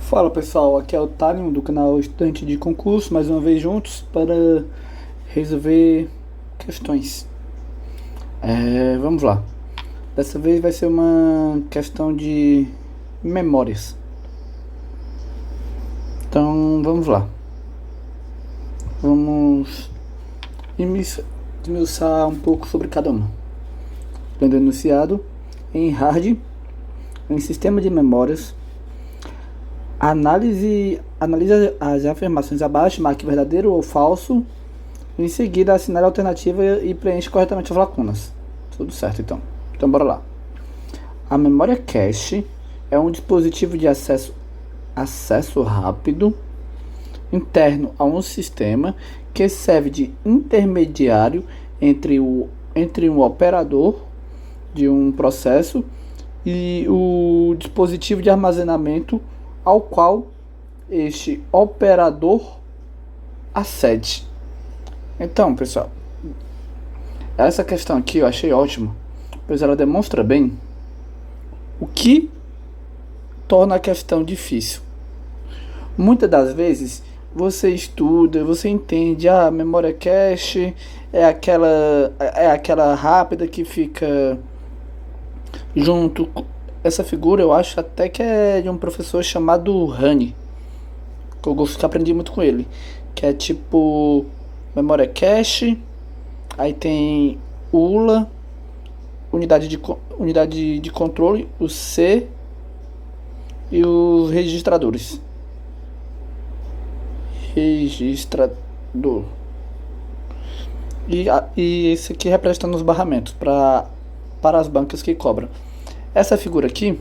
Fala pessoal, aqui é o Thalion do canal Estudante de Concurso, mais uma vez juntos para resolver questões. Vamos lá. Dessa vez vai ser uma questão de memórias. Então vamos lá. Vamos esmiuçar um pouco sobre cada uma. Plano enunciado em hard, em sistema de memórias. Analisa as afirmações abaixo, marque verdadeiro ou falso. Em seguida, assinale a alternativa e preenche corretamente as lacunas. Tudo certo, então. Então, bora lá. A memória cache é um dispositivo de acesso rápido interno a um sistema que serve de intermediário entre um operador de um processo e o dispositivo de armazenamento ao qual este operador acede. Então, pessoal, essa questão aqui eu achei ótima, pois ela demonstra bem o que torna a questão difícil. Muitas das vezes você estuda, você entende, a memória cache é aquela rápida que fica junto. Essa figura eu acho até que é de um professor chamado Rani, que eu aprendi muito com ele, que é tipo memória cache, aí tem ULA, unidade de controle, o C e os registradores. Registrador. E esse aqui representando os barramentos para as bancas que cobram. Essa figura aqui,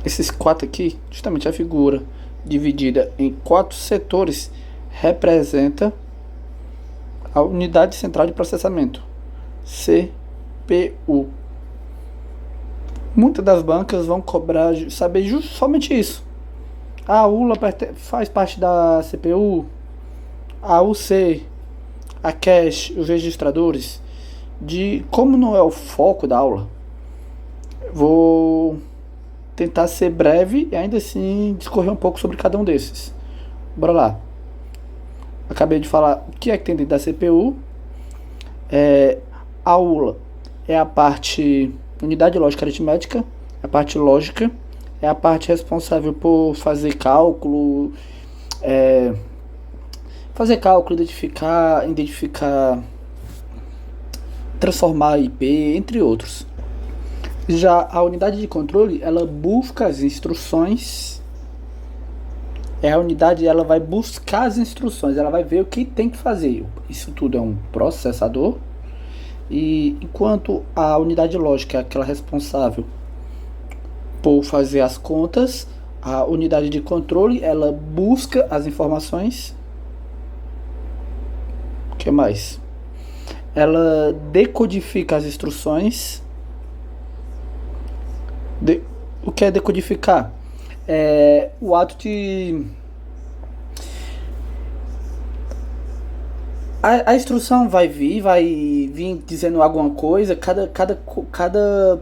esses quatro aqui, justamente a figura dividida em 4 setores, representa a unidade central de processamento, CPU. Muitas das bancas vão cobrar saber somente isso. A ULA faz parte da CPU, a UC, a cache, os registradores. Como não é o foco da aula, vou tentar ser breve e ainda assim discorrer um pouco sobre cada um desses. Bora lá. Acabei de falar o que é que tem dentro da CPU. A ULA é a parte unidade lógica aritmética, a parte lógica, é a parte responsável por fazer cálculo, identificar, transformar IP, entre outros. Já a unidade de controle, ela busca as instruções. A unidade, ela vai buscar as instruções, ela vai ver o que tem que fazer. Isso tudo é um processador. E enquanto a unidade lógica é aquela responsável por fazer as contas, a unidade de controle, ela busca as informações. O que mais? Ela decodifica as instruções. O que é decodificar? É o ato de... A instrução vai vir dizendo alguma coisa. Cada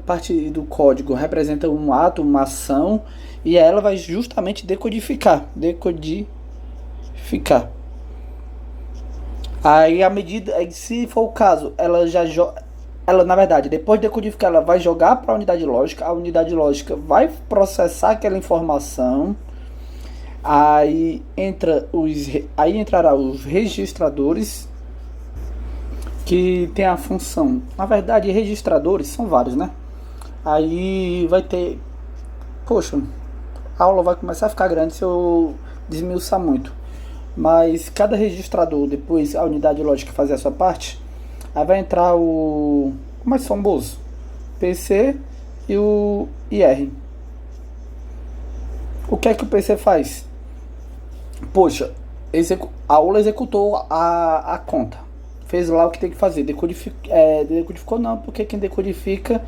parte do código representa um ato, uma ação, e ela vai justamente decodificar. Aí, se for o caso, ela, na verdade, depois de decodificar, ela vai jogar para a unidade lógica. A unidade lógica vai processar aquela informação. Aí entrará os registradores, que tem a função. Na verdade, registradores são vários, né? Aí vai ter... Poxa, a aula vai começar a ficar grande se eu desmiuçar muito. Mas cada registrador, depois a unidade lógica fazer a sua parte, aí vai entrar o mais famoso, PC e o IR. O que é que o PC faz? Poxa, a aula executou a conta, fez lá o que tem que fazer. Decodificou não, porque quem decodifica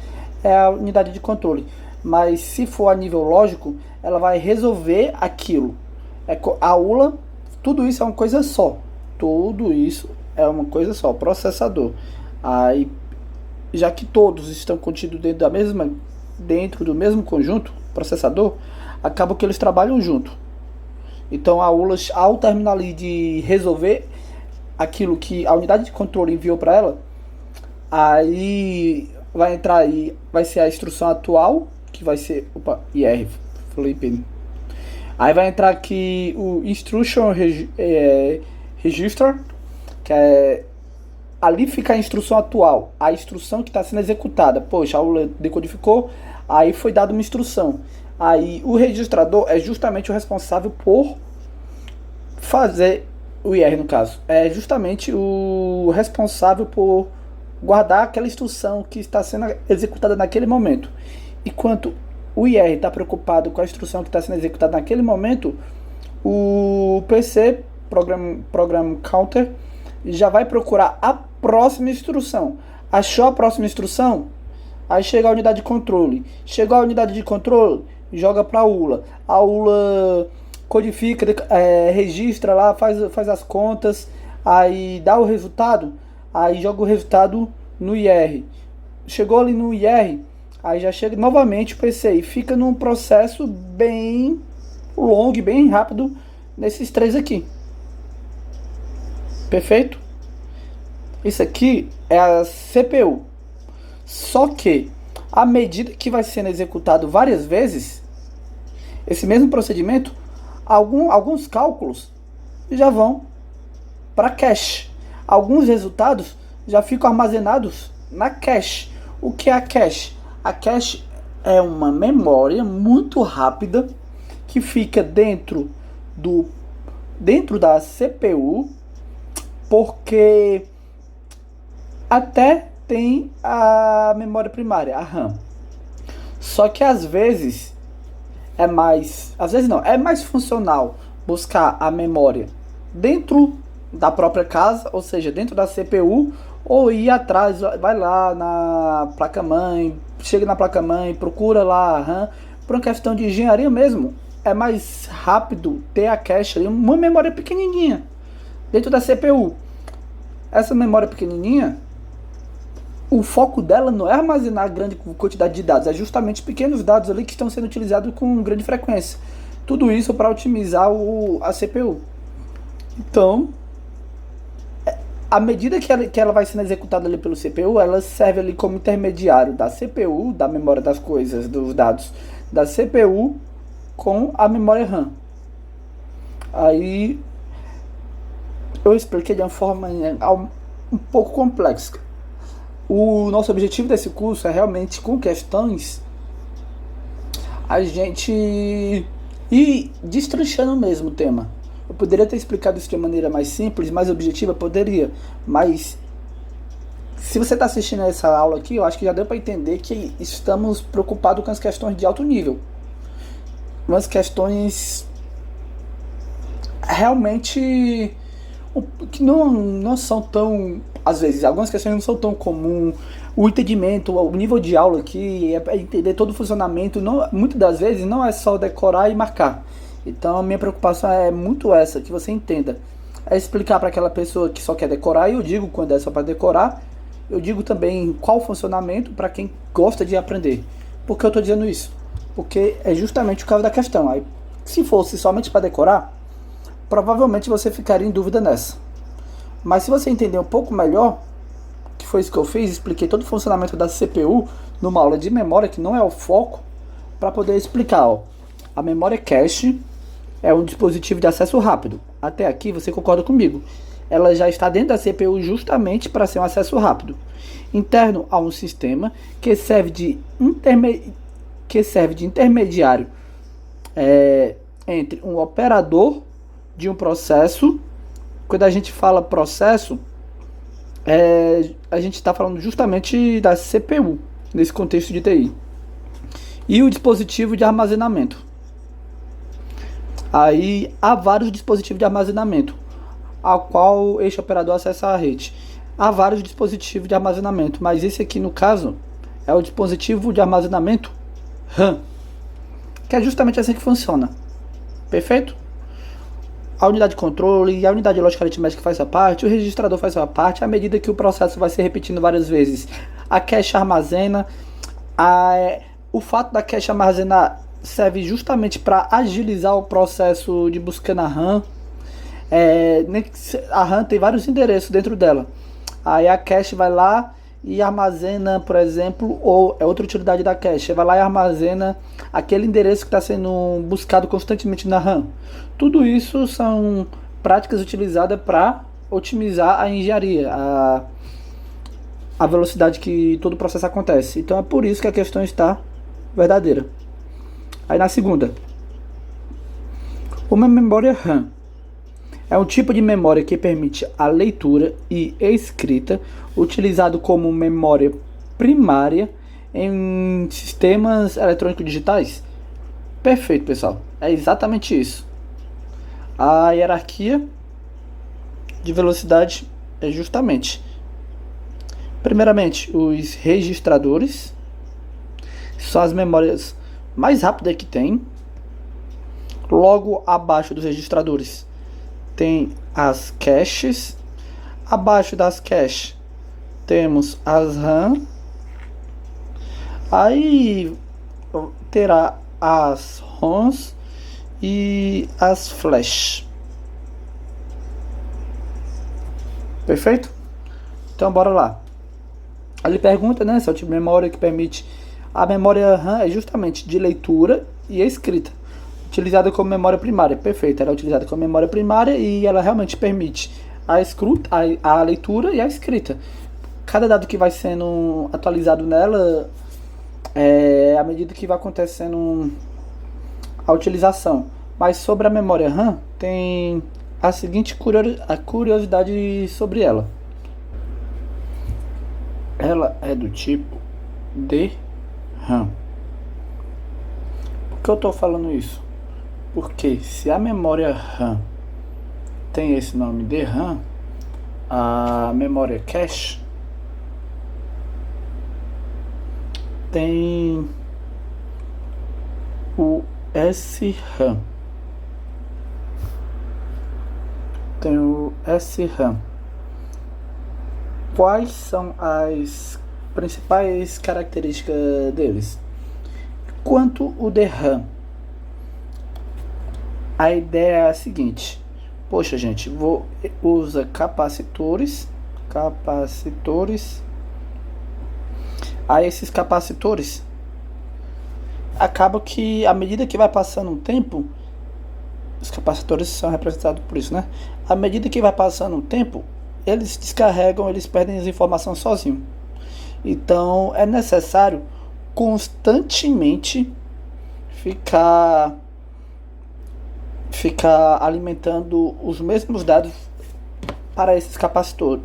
é a unidade de controle. Mas se for a nível lógico, ela vai resolver aquilo. A ULA, tudo isso é uma coisa só. Processador. Aí, já que todos estão contidos dentro do mesmo conjunto, processador, acaba que eles trabalham junto. Então a ULA, ao terminar ali de resolver aquilo que a unidade de controle enviou para ela, aí vai entrar aí, vai ser a instrução atual, que vai ser, IR, falei pino. Aí vai entrar aqui o Instruction Register, que é, ali fica a instrução atual, a instrução que está sendo executada. Poxa, a ULA decodificou, aí foi dada uma instrução. Aí o registrador é justamente o responsável por fazer, o IR no caso, é justamente o responsável por guardar aquela instrução que está sendo executada naquele momento. Enquanto o IR está preocupado com a instrução que está sendo executada naquele momento, o PC, Program Counter, já vai procurar a próxima instrução. Achou a próxima instrução? Aí chega a unidade de controle. Chegou a unidade de controle, joga para a ULA. A ULA codifica, registra lá, faz as contas, aí dá o resultado, aí joga o resultado no IR. Chegou ali no IR, aí já chega novamente o PC e fica num processo bem longo, bem rápido nesses três aqui. Perfeito? Isso aqui é a CPU. Só que, à medida que vai sendo executado várias vezes, esse mesmo procedimento, alguns cálculos já vão para cache. Alguns resultados já ficam armazenados na cache. O que é a cache? A cache é uma memória muito rápida que fica dentro da CPU, porque até tem a memória primária, a RAM. Só que às vezes é mais funcional buscar a memória dentro da própria casa, ou seja, dentro da CPU, ou ir atrás, vai lá na placa-mãe, chega na placa-mãe, procura lá a RAM. Por uma questão de engenharia mesmo, é mais rápido ter a cache ali, uma memória pequenininha dentro da CPU. Essa memória pequenininha, o foco dela não é armazenar grande quantidade de dados, é justamente pequenos dados ali que estão sendo utilizados com grande frequência. Tudo isso para otimizar a CPU. Então, à medida que ela vai sendo executada ali pelo CPU, ela serve ali como intermediário da CPU, da memória das coisas, dos dados da CPU com a memória RAM. Aí eu expliquei de uma forma um pouco complexa. O nosso objetivo desse curso é realmente, com questões, a gente ir destrinchando mesmo o tema. Eu poderia ter explicado isso de uma maneira mais simples, mais objetiva, poderia, mas se você está assistindo a essa aula aqui, eu acho que já deu para entender que estamos preocupados com as questões de alto nível. Umas questões realmente que não são tão, às vezes, algumas questões não são tão comuns. O entendimento, o nível de aula aqui é entender todo o funcionamento. Muitas das vezes não é só decorar e marcar. Então a minha preocupação é muito essa, que você entenda. É explicar para aquela pessoa que só quer decorar, e eu digo quando é só para decorar, eu digo também qual o funcionamento para quem gosta de aprender. Por que eu estou dizendo isso? Porque é justamente o caso da questão. Aí, se fosse somente para decorar, provavelmente você ficaria em dúvida nessa. Mas se você entender um pouco melhor, que foi isso que eu fiz, expliquei todo o funcionamento da CPU numa aula de memória, que não é o foco, para poder explicar. A memória cache é um dispositivo de acesso rápido. Até aqui você concorda comigo. Ela já está dentro da CPU justamente para ser um acesso rápido, interno a um sistema que serve de intermediário entre um operador de um processo. Quando a gente fala processo, a gente está falando justamente da CPU, nesse contexto de TI. E o dispositivo de armazenamento. Aí há vários dispositivos de armazenamento, ao qual este operador acessa a rede. Há vários dispositivos de armazenamento, mas esse aqui no caso é o dispositivo de armazenamento RAM, que é justamente assim que funciona. Perfeito? A unidade de controle, a unidade de lógica aritmética faz sua parte, o registrador faz sua parte, à medida que o processo vai se repetindo várias vezes. A cache armazena, o fato da cache armazenar serve justamente para agilizar o processo de busca na RAM. A RAM tem vários endereços dentro dela. Aí a cache vai lá e armazena, por exemplo, ou é outra utilidade da cache, vai lá e armazena aquele endereço que está sendo buscado constantemente na RAM. Tudo isso são práticas utilizadas para otimizar a engenharia, a velocidade que todo o processo acontece. Então é por isso que a questão está verdadeira. Aí na segunda, uma memória RAM é um tipo de memória que permite a leitura e escrita, utilizado como memória primária em sistemas eletrônicos digitais. Perfeito, pessoal. É exatamente isso. A hierarquia de velocidade é justamente, primeiramente, os registradores. São as memórias mais rápidas que tem. Logo abaixo dos registradores tem as caches. Abaixo das caches temos as RAM. Aí terá as ROMs e as flash. Perfeito? Então bora lá. Ele pergunta, né, se é o tipo de memória que permite. A memória RAM é justamente de leitura e escrita, utilizada como memória primária. Perfeito, ela é utilizada como memória primária e ela realmente permite a leitura e a escrita. Cada dado que vai sendo atualizado nela, à medida que vai acontecendo a utilização. Mas sobre a memória RAM, tem a seguinte curiosidade sobre ela. Ela é do tipo DRAM. Por que eu estou falando isso? Porque se a memória RAM tem esse nome de RAM, a memória cache tem o SRAM. Tem o SRAM. Quais são as principais características deles? Quanto o DRAM, a ideia é a seguinte: poxa, gente, usa capacitores. Aí esses capacitores acaba que à medida que vai passando um tempo, os capacitores são representados por isso, né? À medida que vai passando um tempo, eles descarregam, eles perdem as informações sozinhos. Então é necessário constantemente ficar alimentando os mesmos dados para esses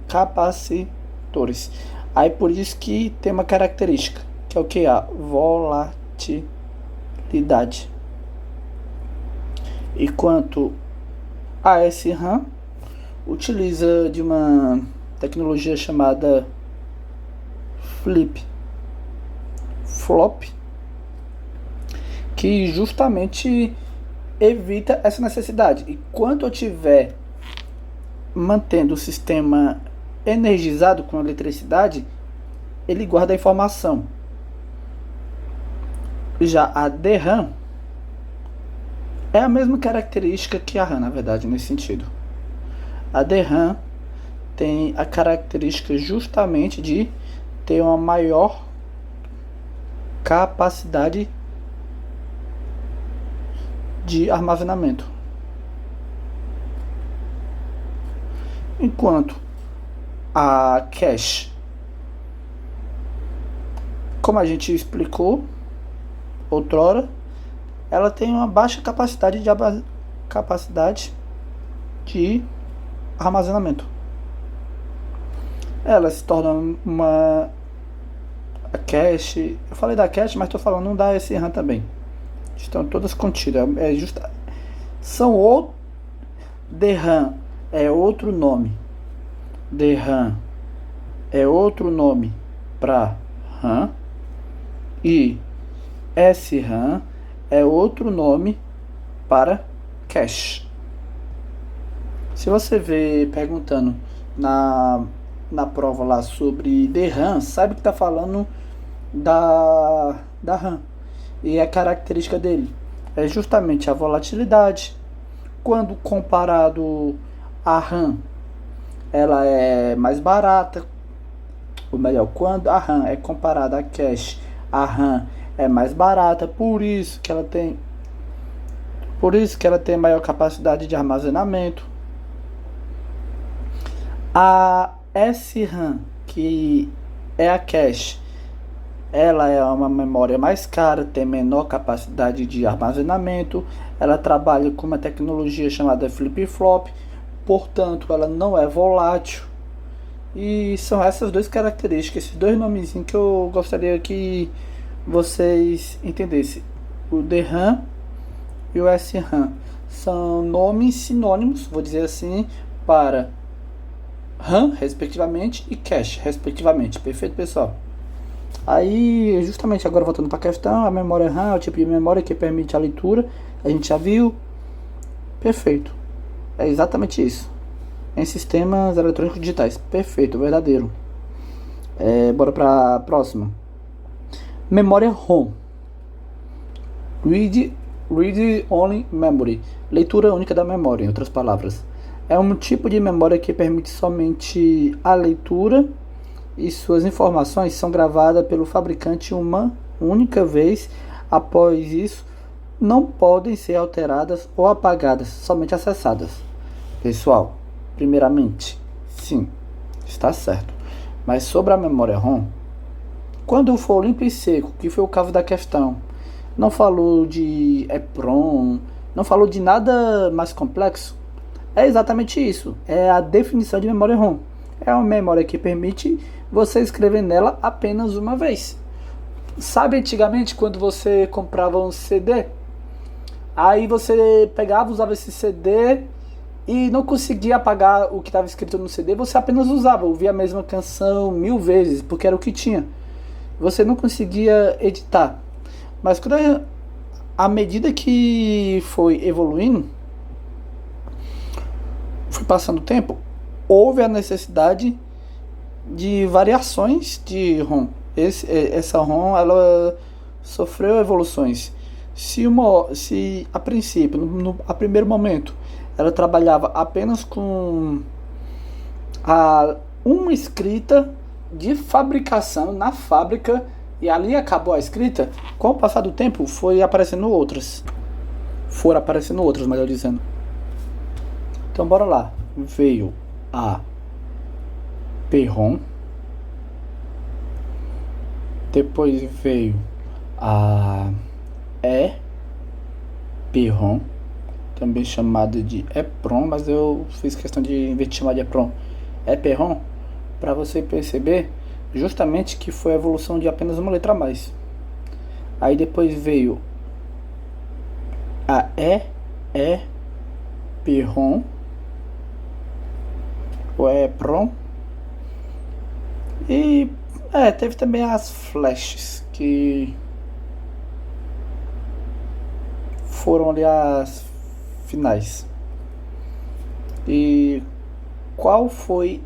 capacitores. Aí por isso que tem uma característica, que é o que? A volatilidade. E quanto a SRAM, utiliza de uma tecnologia chamada flip-flop, que justamente evita essa necessidade. E quando eu tiver mantendo o sistema energizado com eletricidade, ele guarda a informação. Já a DRAM é a mesma característica que a RAM, na verdade, nesse sentido. A DRAM tem a característica justamente de ter uma maior capacidade de armazenamento. Enquanto a cache, como a gente explicou outrora, ela tem uma baixa capacidade de armazenamento. Ela se torna a cache. Eu falei da cache, mas estou falando da SRAM também. Estão todas contidas. DRAM é outro nome. DRAM é outro nome para RAM. E SRAM é outro nome para cache. Se você vê perguntando na prova lá sobre DRAM, sabe que está falando da RAM. E a característica dele é justamente a volatilidade. Quando comparado à RAM, ela é mais barata. Ou melhor, quando a RAM é comparada à cache, a RAM é mais barata, por isso que ela tem maior capacidade de armazenamento. A SRAM, que é a cache, ela é uma memória mais cara, tem menor capacidade de armazenamento, ela trabalha com uma tecnologia chamada flip-flop, portanto ela não é volátil. E são essas duas características, esses dois nomezinhos que eu gostaria que vocês entendessem. O DRAM e o SRAM são nomes sinônimos, vou dizer assim, para RAM, respectivamente, e cache, respectivamente. Perfeito, pessoal? Aí, justamente agora voltando para a questão, a memória RAM é o tipo de memória que permite a leitura, a gente já viu. Perfeito. É exatamente isso. Em sistemas eletrônicos digitais. Perfeito, verdadeiro. Bora para a próxima. Memória ROM. Read Only Memory. Leitura única da memória, em outras palavras. É um tipo de memória que permite somente a leitura e suas informações são gravadas pelo fabricante uma única vez. Após isso, não podem ser alteradas ou apagadas, somente acessadas. Pessoal, primeiramente, sim, está certo. Mas sobre a memória ROM, quando for limpo e seco, que foi o caso da questão, não falou de EPROM, não falou de nada mais complexo, é exatamente isso. É a definição de memória ROM. É uma memória que permite você escrever nela apenas uma vez. Sabe antigamente quando você comprava um CD? Aí você pegava, usava esse CD e não conseguia apagar o que estava escrito no CD, você apenas usava, ouvia a mesma canção 1000 vezes, porque era o que tinha. Você não conseguia editar. Mas quando à medida que foi evoluindo, foi passando o tempo, houve a necessidade de variações de ROM. Essa ROM ela sofreu evoluções. Se a princípio, a primeiro momento, ela trabalhava apenas com uma escrita de fabricação na fábrica e ali acabou a escrita, com o passar do tempo foram aparecendo outras, melhor dizendo. Então bora lá. Veio a PROM, depois veio a EPROM, também chamada de EPROM, mas eu fiz questão de inverter chamar de EPROM. EPROM, para você perceber justamente que foi a evolução de apenas uma letra a mais. Aí depois veio a EPROM, o EPROM, e teve também as flashes, que foram ali as finais. E qual foi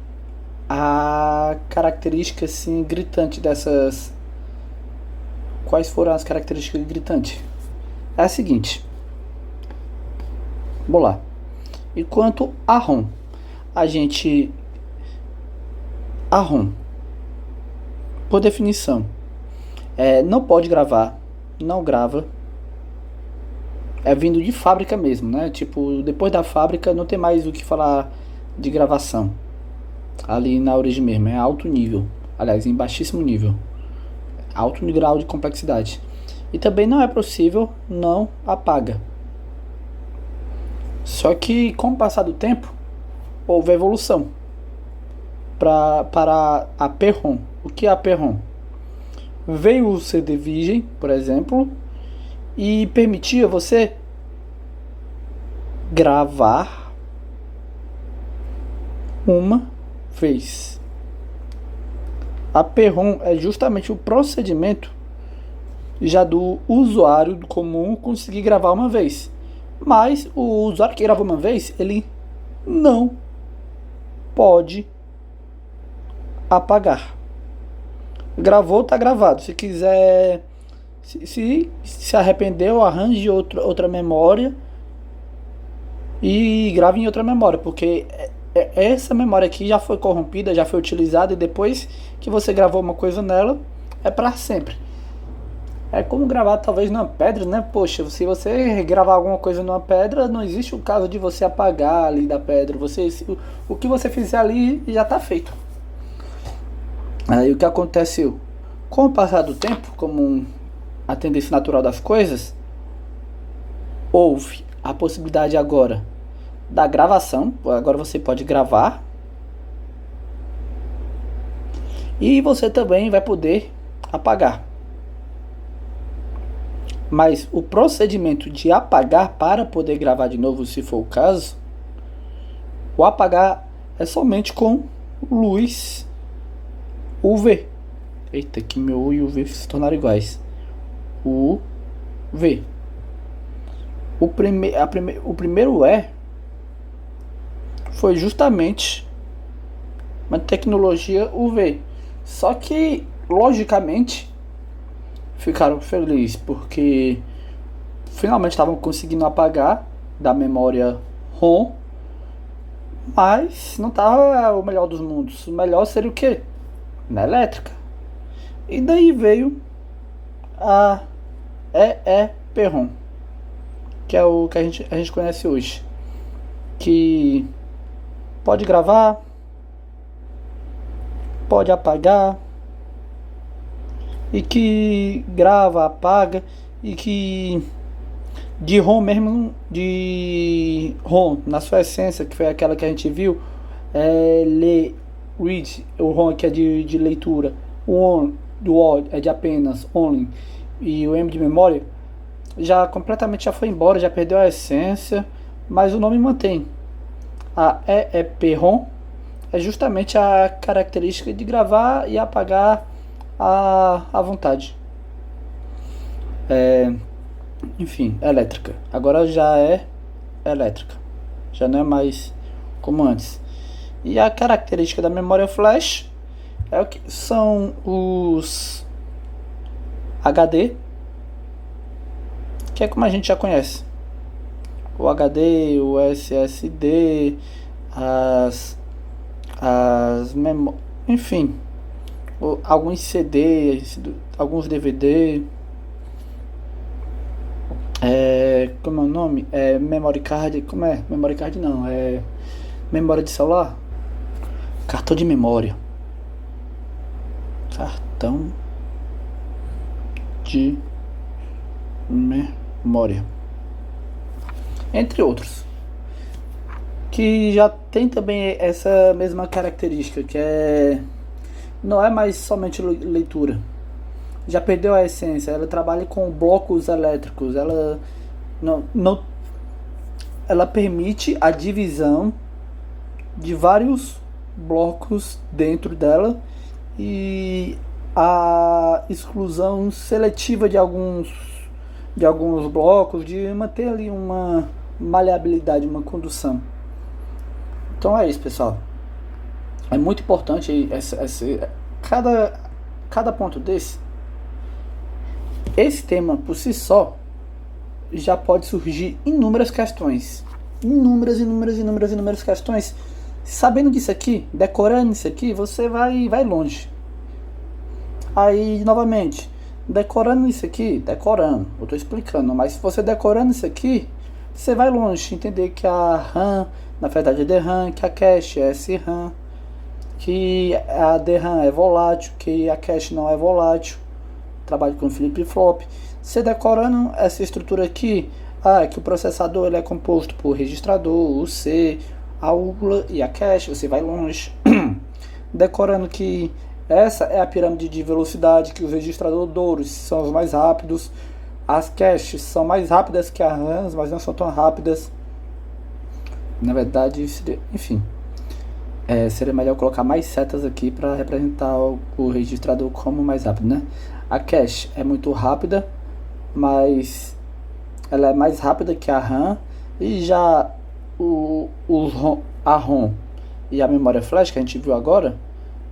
a característica assim gritante dessas? Quais foram as características gritantes? É a seguinte. Vamos lá. Enquanto a ROM, a ROM, por definição, não pode gravar, não grava. É vindo de fábrica mesmo, né? Tipo, depois da fábrica não tem mais o que falar de gravação. Ali na origem mesmo, é alto nível. Aliás, em baixíssimo nível. Alto grau de complexidade. E também não é possível, não apaga. Só que com o passar do tempo, houve evolução para a PROM. O que é a PROM? Veio o CD virgem, por exemplo, e permitia você gravar uma vez. A PROM é justamente o procedimento já do usuário comum conseguir gravar uma vez. Mas o usuário que grava uma vez, ele não pode apagar. Gravou, tá gravado. Se quiser Se arrependeu, arranje outra memória e grave em outra memória, porque essa memória aqui já foi corrompida, já foi utilizada, e depois que você gravou uma coisa nela, é para sempre. É como gravar talvez numa pedra, né? Poxa, se você gravar alguma coisa numa pedra, não existe o caso de você apagar ali da pedra. O que você fizer ali já está feito. Aí o que aconteceu? Com o passar do tempo, como a tendência natural das coisas, houve a possibilidade agora da gravação. Agora você pode gravar. E você também vai poder apagar. Mas o procedimento de apagar para poder gravar de novo, se for o caso, o apagar é somente com luz UV. Eita, que meu U e UV se tornaram iguais. UV. O primeiro E foi justamente uma tecnologia UV. Só que, logicamente, ficaram felizes porque finalmente estavam conseguindo apagar da memória ROM, mas não estava o melhor dos mundos. O melhor seria o quê? Na elétrica. E daí veio a EEPROM, que é o que a gente conhece hoje, que pode gravar, pode apagar, e que grava, apaga, e que de ROM mesmo, de ROM na sua essência, que foi aquela que a gente viu, read, o ROM aqui é de leitura, o O é de apenas only, e o M de memória já completamente já foi embora, já perdeu a essência, mas o nome mantém. A EEPROM é justamente a característica de gravar e apagar à vontade. Enfim, elétrica. Agora já é elétrica. Já não é mais como antes. E a característica da memória flash é o que são os HD, que é como a gente já conhece. O HD, o SSD, enfim, alguns CDs, alguns DVD, como é o nome? Memory card, como é? Memory card não, memória de celular? Cartão de memória. Cartão de memória. Entre outros. Que já tem também essa mesma característica, que não é mais somente leitura. Já perdeu a essência. Ela trabalha com blocos elétricos. Ela ela permite a divisão de vários blocos dentro dela e a exclusão seletiva de alguns blocos, de manter ali uma maleabilidade, uma condução. Então é isso, pessoal. É muito importante cada ponto desse. Esse tema por si só já pode surgir inúmeras questões. Inúmeras questões. Sabendo disso aqui, decorando isso aqui, você vai longe. Aí, novamente, decorando isso aqui, eu tô explicando, mas se você decorando isso aqui, você vai longe, entender que a RAM, na verdade é DRAM, que a cache é SRAM, que a DRAM é volátil, que a cache não é volátil, trabalho com flip-flop. Você decorando essa estrutura aqui, que o processador ele é composto por registrador, o C, a UGLA e a cache, você vai longe. Decorando que essa é a pirâmide de velocidade, que os registradores são os mais rápidos, as caches são mais rápidas que as RAMs, mas não são tão rápidas. Na verdade, seria melhor colocar mais setas aqui para representar o registrador como mais rápido, né? A cache é muito rápida, mas ela é mais rápida que a RAM, e já a ROM e a memória flash que a gente viu agora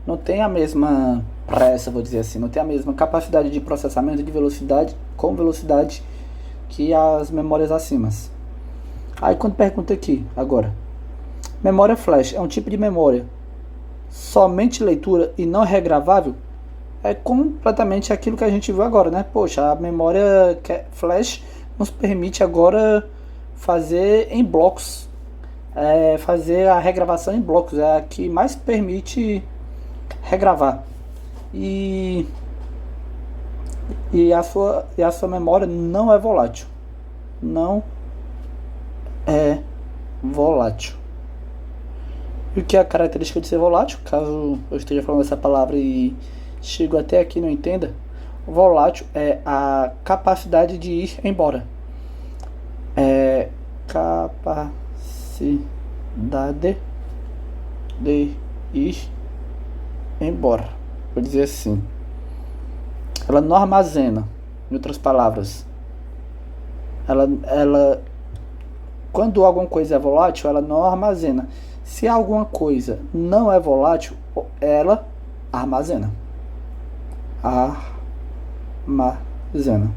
não tem a mesma pressa, vou dizer assim, não tem a mesma capacidade de processamento de velocidade com velocidade que as memórias acima. Aí quando pergunta aqui, agora, memória flash é um tipo de memória somente leitura e não regravável? É completamente aquilo que a gente viu agora, né? Poxa, a memória flash nos permite agora fazer em blocos, fazer a regravação em blocos, é a que mais permite regravar. E a sua memória não é volátil. Não é volátil. E o que é a característica de ser volátil? Caso eu esteja falando essa palavra e chego até aqui e não entenda, volátil é a capacidade de ir embora. É capacidade de ir embora. Vou dizer assim. Ela não armazena, em outras palavras. Ela quando alguma coisa é volátil, ela não armazena. Se alguma coisa não é volátil, ela armazena. Armazena.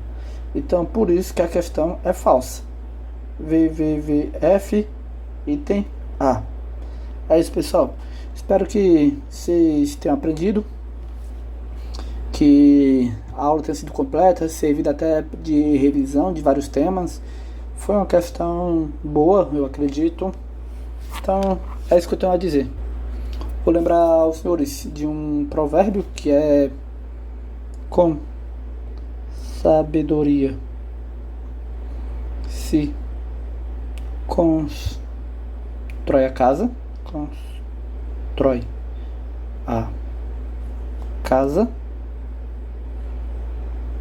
Então, por isso que a questão é falsa. VVVF, item A. É isso, pessoal. Espero que vocês tenham aprendido, que a aula tenha sido completa, servido até de revisão de vários temas. Foi uma questão boa, eu acredito. Então, é isso que eu tenho a dizer. Vou lembrar aos senhores de um provérbio que é: com sabedoria se constrói a casa. Constrói a casa,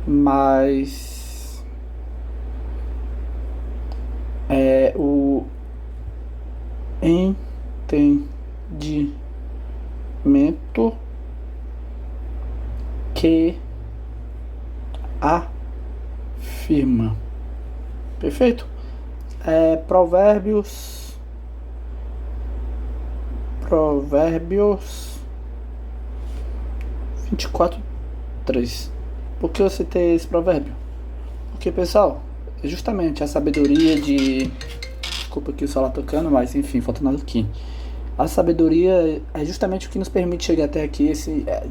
mas o entendimento que afirma. Perfeito? Provérbios 24:3. Por que eu citei esse provérbio? Porque, pessoal, é justamente a sabedoria de... Desculpa aqui o celular tocando, mas enfim, falta nada aqui. A sabedoria é justamente o que nos permite chegar até aqui,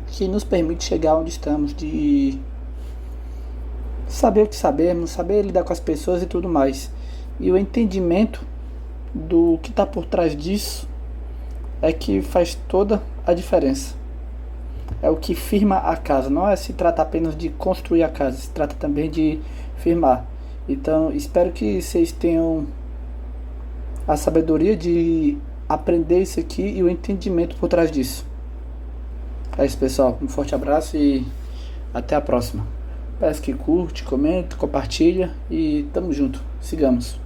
que nos permite chegar onde estamos, de saber o que sabemos, saber lidar com as pessoas e tudo mais. E o entendimento do que está por trás disso é que faz toda a diferença. É o que firma a casa. Não se trata apenas de construir a casa, se trata também de firmar. Então, espero que vocês tenham a sabedoria de aprender isso aqui e o entendimento por trás disso. É isso, pessoal. Um forte abraço e até a próxima. Peço que curte, comente, compartilha e tamo junto. Sigamos.